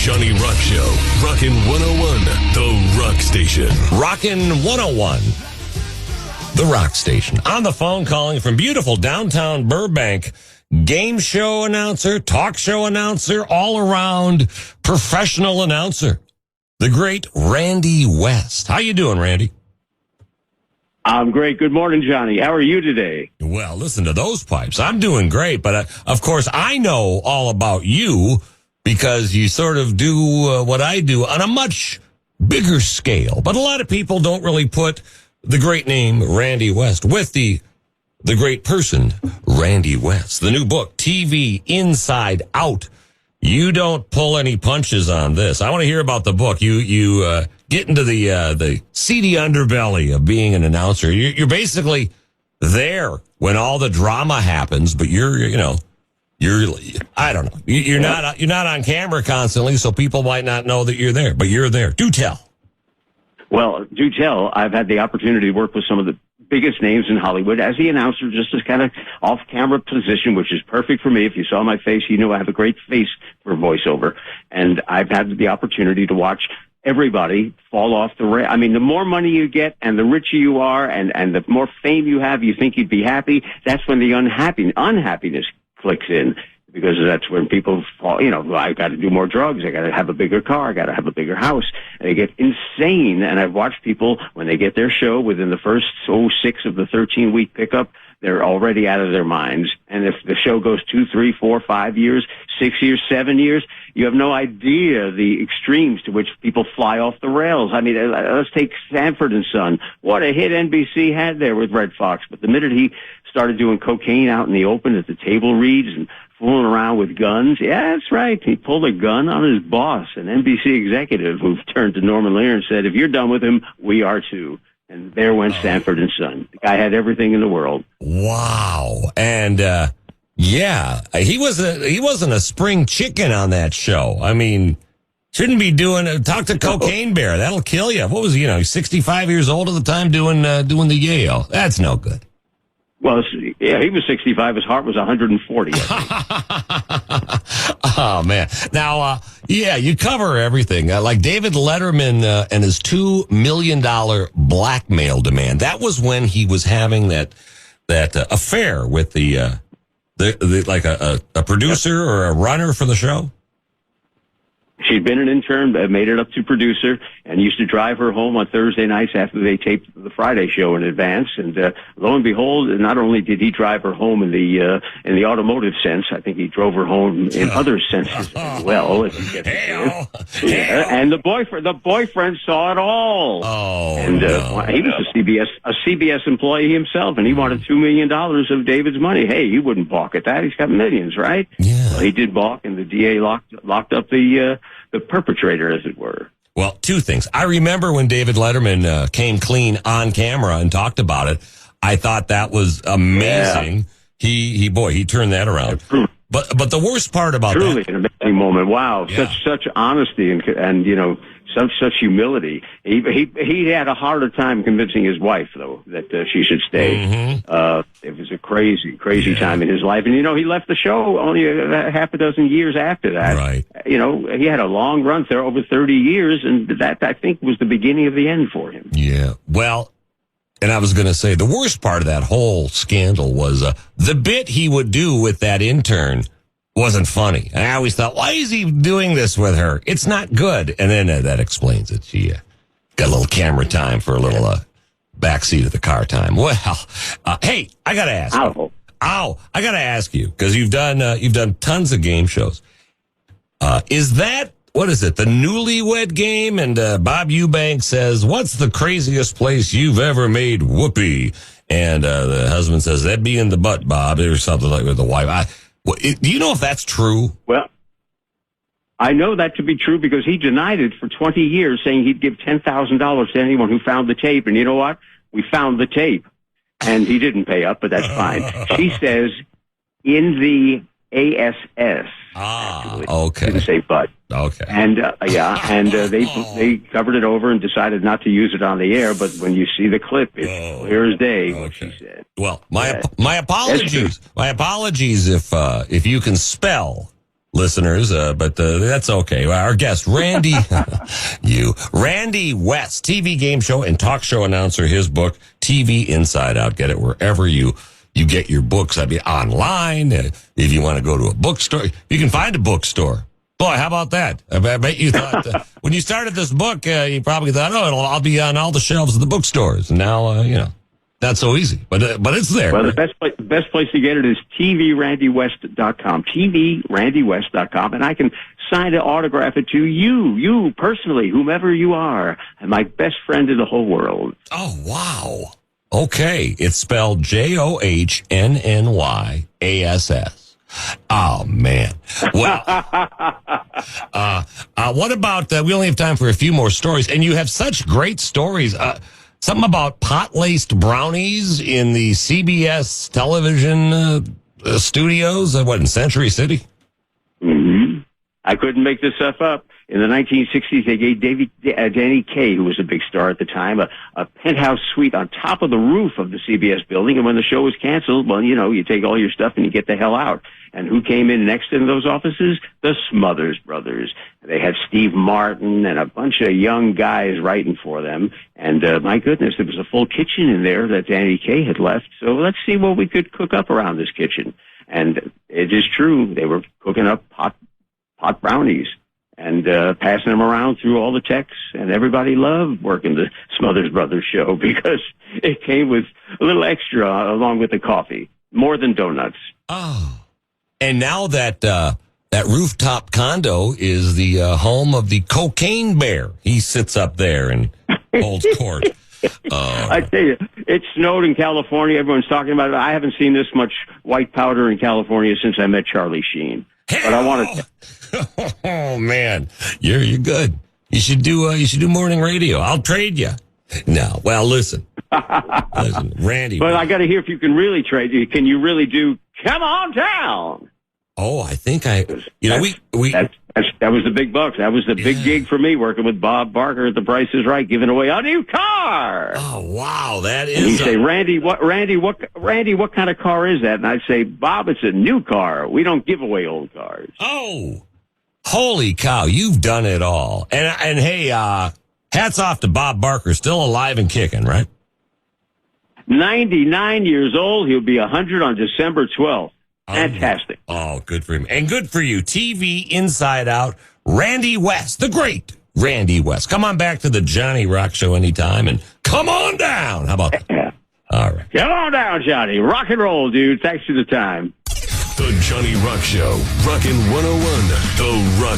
Johnny Rock Show. Rockin' 101, the Rock Station. Rockin' 101, the Rock Station. On the phone calling from beautiful downtown Burbank, game show announcer, talk show announcer, all around professional announcer, the great Randy West. How you doing, Randy? I'm great. Good morning, Johnny. How are you today? Well, listen to those pipes. I'm doing great, but of course I know all about you because you sort of do what I do on a much bigger scale. But a lot of people don't really put the great name Randy West with the great person Randy West. The new book, TV Inside Out. You don't pull any punches on this. I want to hear about the book. You get into the seedy underbelly of being an announcer. You're basically there when all the drama happens, but you're I don't know. You're not on camera constantly, so people might not know that you're there, but you're there. Do tell. Well, do tell. I've had the opportunity to work with some of the biggest names in Hollywood as the announcer, just as kind of off-camera position, which is perfect for me. If you saw my face, you know I have a great face for voiceover. And I've had the opportunity to watch everybody fall off the rail. I mean, the more money you get and the richer you are and the more fame you have, you think you'd be happy. That's when the unhappiness clicks in. Because that's when people fall, I got to do more drugs. I got to have a bigger car. I got to have a bigger house. And they get insane. And I've watched people, when they get their show within the first 6 of the 13-week pickup, they're already out of their minds. And if the show goes 2, 3, 4, 5 years, 6 years, 7 years, you have no idea the extremes to which people fly off the rails. I mean, let's take Sanford and Son. What a hit NBC had there with Red Fox. But the minute he started doing cocaine out in the open at the table reads and fooling around with guns. Yeah, that's right. He pulled a gun on his boss, an NBC executive who turned to Norman Lear and said, if you're done with him, we are too. And there went Sanford and Son. The guy had everything in the world. Wow. And, he wasn't a spring chicken on that show. I mean, shouldn't be talk to Cocaine Bear. That'll kill you. What was he, 65 years old at the time doing the Yale. That's no good. Well, yeah, he was 65. His heart was 140. Oh, man. Now, you cover everything. Like David Letterman and his $2 million blackmail demand. That was when he was having that affair with the producer or a runner for the show. She'd been an intern, made it up to producer, and used to drive her home on Thursday nights after they taped the Friday show in advance. And lo and behold, not only did he drive her home in the automotive sense, I think he drove her home in other senses as well. If you get and the boyfriend saw it all. Oh, and he was a CBS employee himself, and he wanted $2 million of David's money. Hey, he wouldn't balk at that. He's got millions, right? Yeah. Well, he did balk, and the DA locked up the perpetrator, as it were. Well, two things. I remember when David Letterman came clean on camera and talked about it. I thought that was amazing. Yeah. He turned that around. But the worst part about truly an amazing moment. Wow, yeah. such honesty and such humility. He had a harder time convincing his wife though that she should stay. Mm-hmm. It was a crazy time in his life, and he left the show only a half a dozen years after that. Right. He had a long run there, over 30 years, and that I think was the beginning of the end for him. Yeah. Well. And I was going to say, the worst part of that whole scandal was the bit he would do with that intern wasn't funny. And I always thought, why is he doing this with her? It's not good. And then that explains it. She got a little camera time for a little backseat of the car time. Well, hey, I got to ask. I got to ask you, because you've done tons of game shows. Is that, what is it, the Newlywed Game? And Bob Eubanks says, what's the craziest place you've ever made whoopee? And the husband says, that'd be in the butt, Bob, or something like with the wife. Do you know if that's true? Well, I know that to be true because he denied it for 20 years, saying he'd give $10,000 to anyone who found the tape. And you know what? We found the tape. And he didn't pay up, but that's fine. She says, in the ASS. Actually. Okay. Didn't say but. Okay. And they covered it over and decided not to use it on the air. But when you see the clip, it's clear as day what she said. Well, my apologies. My apologies if you can spell listeners, but that's okay. Our guest, Randy, Randy West, TV game show and talk show announcer. His book, TV Inside Out. Get it wherever you get your books. I mean, online. If you want to go to a bookstore, you can find a bookstore. Boy, how about that? I bet you thought when you started this book, you probably thought, I'll be on all the shelves of the bookstores. And now, not so easy, but it's there. Well, the best place to get it is tvrandywest.com, tvrandywest.com, and I can sign to autograph it to you personally, whomever you are, and my best friend in the whole world. Oh, wow. Okay. It's spelled JOHNNYASS. Oh, man. Well, what about, we only have time for a few more stories, and you have such great stories. Something about pot-laced brownies in the CBS television studios, in Century City? Mm-hmm. I couldn't make this stuff up. In the 1960s, they gave Danny Kaye, who was a big star at the time, a penthouse suite on top of the roof of the CBS building. And when the show was canceled, well, you take all your stuff and you get the hell out. And who came in next in those offices? The Smothers Brothers. They had Steve Martin and a bunch of young guys writing for them. And my goodness, there was a full kitchen in there that Danny Kaye had left. So let's see what we could cook up around this kitchen. And it is true, they were cooking up pot brownies and passing them around through all the techs, and everybody loved working the Smothers Brothers show because it came with a little extra along with the coffee, more than donuts. Oh, and now that rooftop condo is the home of the Cocaine Bear. He sits up there and holds court. I tell you, it snowed in California. Everyone's talking about it. I haven't seen this much white powder in California since I met Charlie Sheen. But I wanted to. Oh man, you're good. You should do morning radio. I'll trade you. No, well, listen, Randy. But I got to hear if you can really trade you. Can you really do Come On Down? Oh, I think that was the big bucks. That was the big gig for me, working with Bob Barker at The Price is Right, giving away a new car. Oh wow, that is. And he'd say, Randy, what kind of car is that? And I'd say, Bob, it's a new car. We don't give away old cars. Oh, holy cow, you've done it all. And hey, hats off to Bob Barker, still alive and kicking, right? 99 years old. He'll be 100 on December 12th. Fantastic. Oh, good for him. And good for you. TV Inside Out, Randy West, the great Randy West. Come on back to the Johnny Rock Show anytime and come on down. How about that? Yeah. All right. Come on down, Johnny. Rock and roll, dude. Thanks for the time. The Johnny Rock Show, Rockin' 101, The Rock.